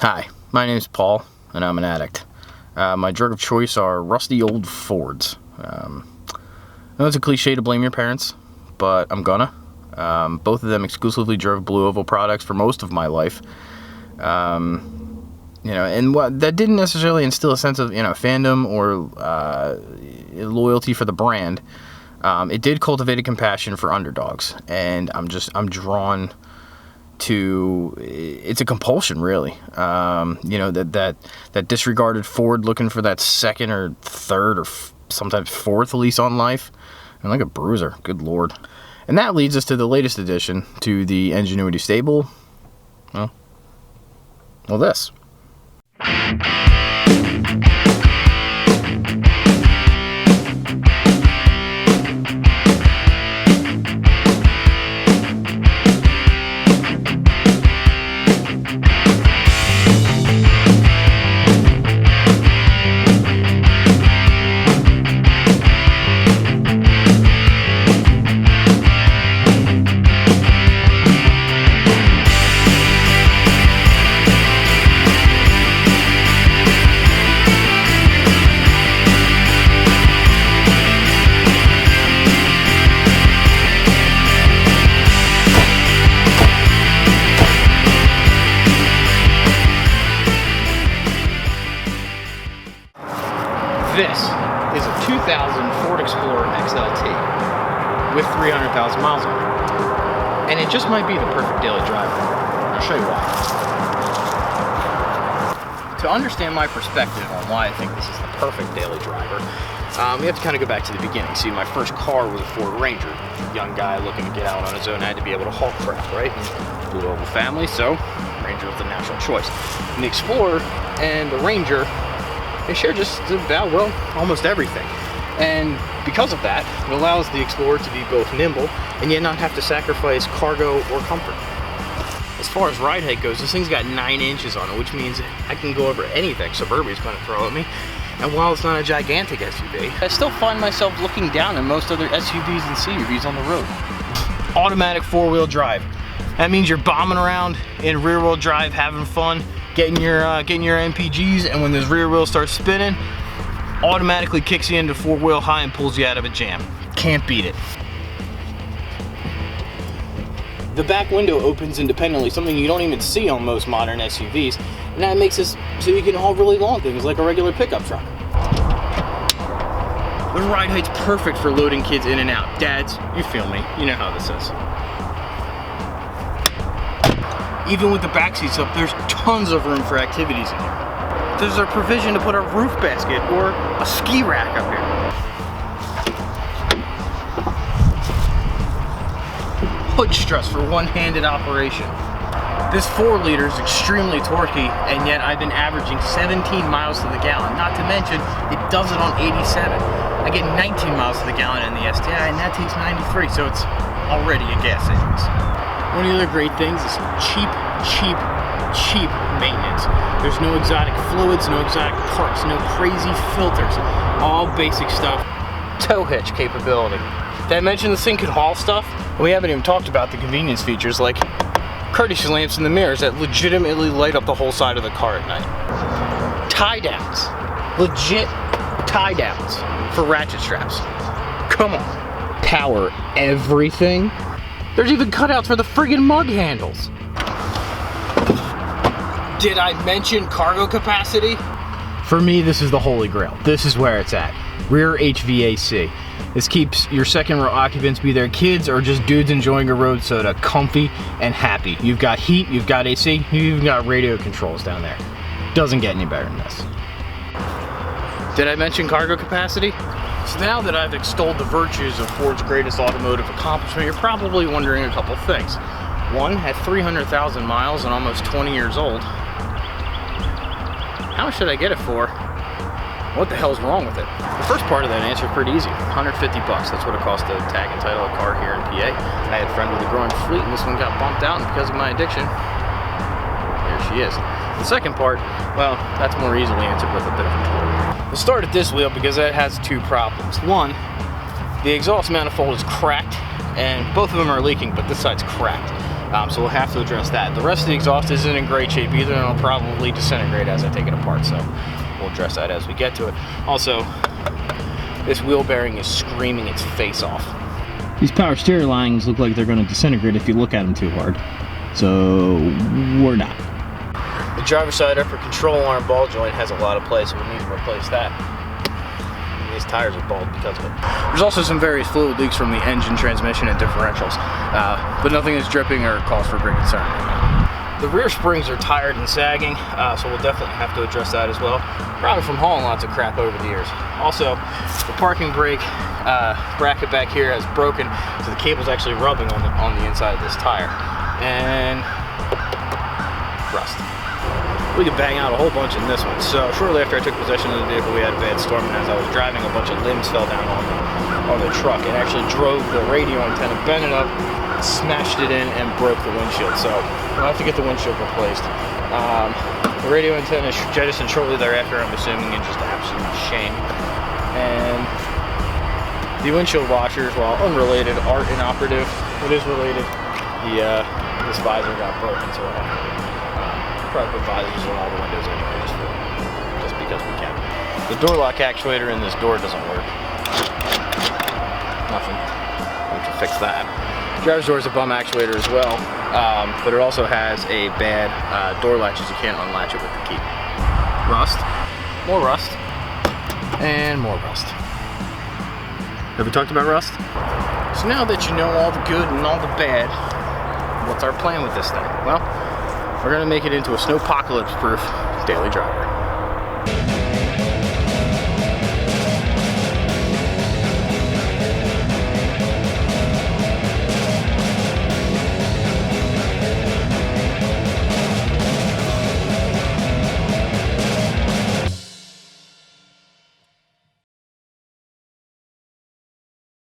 Hi, my name is Paul, and I'm an addict. My drug of choice are rusty old Fords. I know it's a cliche to blame your parents, but I'm gonna. Both of them exclusively drove Blue Oval products for most of my life. And that didn't necessarily instill a sense of, fandom or loyalty for the brand. It did cultivate a compassion for underdogs, and I'm drawn to, it's a compulsion, really. That disregarded Ford looking for that second or third or sometimes fourth lease on life, and like a bruiser, good lord. And that leads us to the latest addition to the Ingenuity stable. Well, this. This is a 2000 Ford Explorer XLT with 300,000 miles on it. And it just might be the perfect daily driver. I'll show you why. To understand my perspective on why I think this is the perfect daily driver, we have to kind of go back to the beginning. See, my first car was a Ford Ranger. Young guy looking to get out on his own, had to be able to haul crap, right? Blue Oval family, so Ranger was the natural choice. And the Explorer and the Ranger, they share just about, well, almost everything. And because of that, it allows the Explorer to be both nimble and yet not have to sacrifice cargo or comfort. As far as ride height goes, this thing's got 9 inches on it, which means I can go over anything Suburbia's gonna throw at me. And while it's not a gigantic SUV, I still find myself looking down at most other SUVs and CUVs on the road. Automatic 4-wheel drive. That means you're bombing around in rear-wheel drive, having fun, getting your MPGs, and when this rear wheel starts spinning, automatically kicks you into 4-wheel high and pulls you out of a jam. Can't beat it. The back window opens independently, something you don't even see on most modern SUVs, and that makes this so you can haul really long things like a regular pickup truck. The ride height's perfect for loading kids in and out. Dads, you feel me, you know how this is. Even with the back seats up, there's tons of room for activities in here. There's a provision to put a roof basket or a ski rack up here. Hood struts for one-handed operation. This 4-liter is extremely torquey, and yet I've been averaging 17 miles to the gallon. Not to mention, it does it on 87. I get 19 miles to the gallon in the STI, and that takes 93, so it's already a gas savings. One of the other great things is cheap maintenance. There's no exotic fluids, no exotic parts, no crazy filters. All basic stuff. Tow hitch capability. Did I mention this thing could haul stuff? We haven't even talked about the convenience features like courtesy lamps in the mirrors that legitimately light up the whole side of the car at night. Tie downs. Legit tie downs for ratchet straps. Come on. Power everything. There's even cutouts for the friggin' mug handles. Did I mention cargo capacity? For me, this is the holy grail. This is where it's at. Rear HVAC. This keeps your second row occupants, be they kids or just dudes enjoying a road soda, comfy and happy. You've got heat, you've got AC, you've even got radio controls down there. Doesn't get any better than this. Did I mention cargo capacity? So now that I've extolled the virtues of Ford's greatest automotive accomplishment, you're probably wondering a couple things. One, at 300,000 miles and almost 20 years old, how much should I get it for? What the hell's wrong with it? The first part of that answer is pretty easy. 150 bucks. That's what it costs to tag and title a car here in PA. I had a friend with a growing fleet, and this one got bumped out, and because of my addiction, here she is. The second part, well, that's more easily answered with a bit of a tour. We'll start at this wheel because it has 2 problems. One, the exhaust manifold is cracked, and both of them are leaking, but this side's cracked. So we'll have to address that. The rest of the exhaust isn't in great shape either, and it'll probably disintegrate as I take it apart, so we'll address that as we get to it. Also, this wheel bearing is screaming its face off. These power steering lines look like they're going to disintegrate if you look at them too hard, so we're not. The driver's side upper control arm ball joint has a lot of play, so we'll need to replace that. These tires are bald because of it. There's also some various fluid leaks from the engine, transmission, and differentials, but nothing is dripping or cause for great concern right now. The rear springs are tired and sagging, so we'll definitely have to address that as well. Probably from hauling lots of crap over the years. Also, the parking brake bracket back here has broken, so the cable's actually rubbing on the inside of this tire. And rust. We could bang out a whole bunch in this one. So shortly after I took possession of the vehicle, we had a bad storm, and as I was driving, a bunch of limbs fell down on the truck and actually drove the radio antenna, bent it up, smashed it in, and broke the windshield. So we'll have to get the windshield replaced. The radio antenna jettisoned shortly thereafter, I'm assuming, in just absolute shame. And the windshield washers, while unrelated, are inoperative. It is related. This visor got broken, so we'll have to probably put visors on all the windows anyway, just because we can. The door lock actuator in this door doesn't work. Nothing. We can fix that. Driver's door is a bum actuator as well, but it also has a bad door latches. You can't unlatch it with the key. Rust, more rust, and more rust. Have we talked about rust? So now that you know all the good and all the bad, what's our plan with this thing? Well, we're gonna make it into a snowpocalypse-proof daily driver.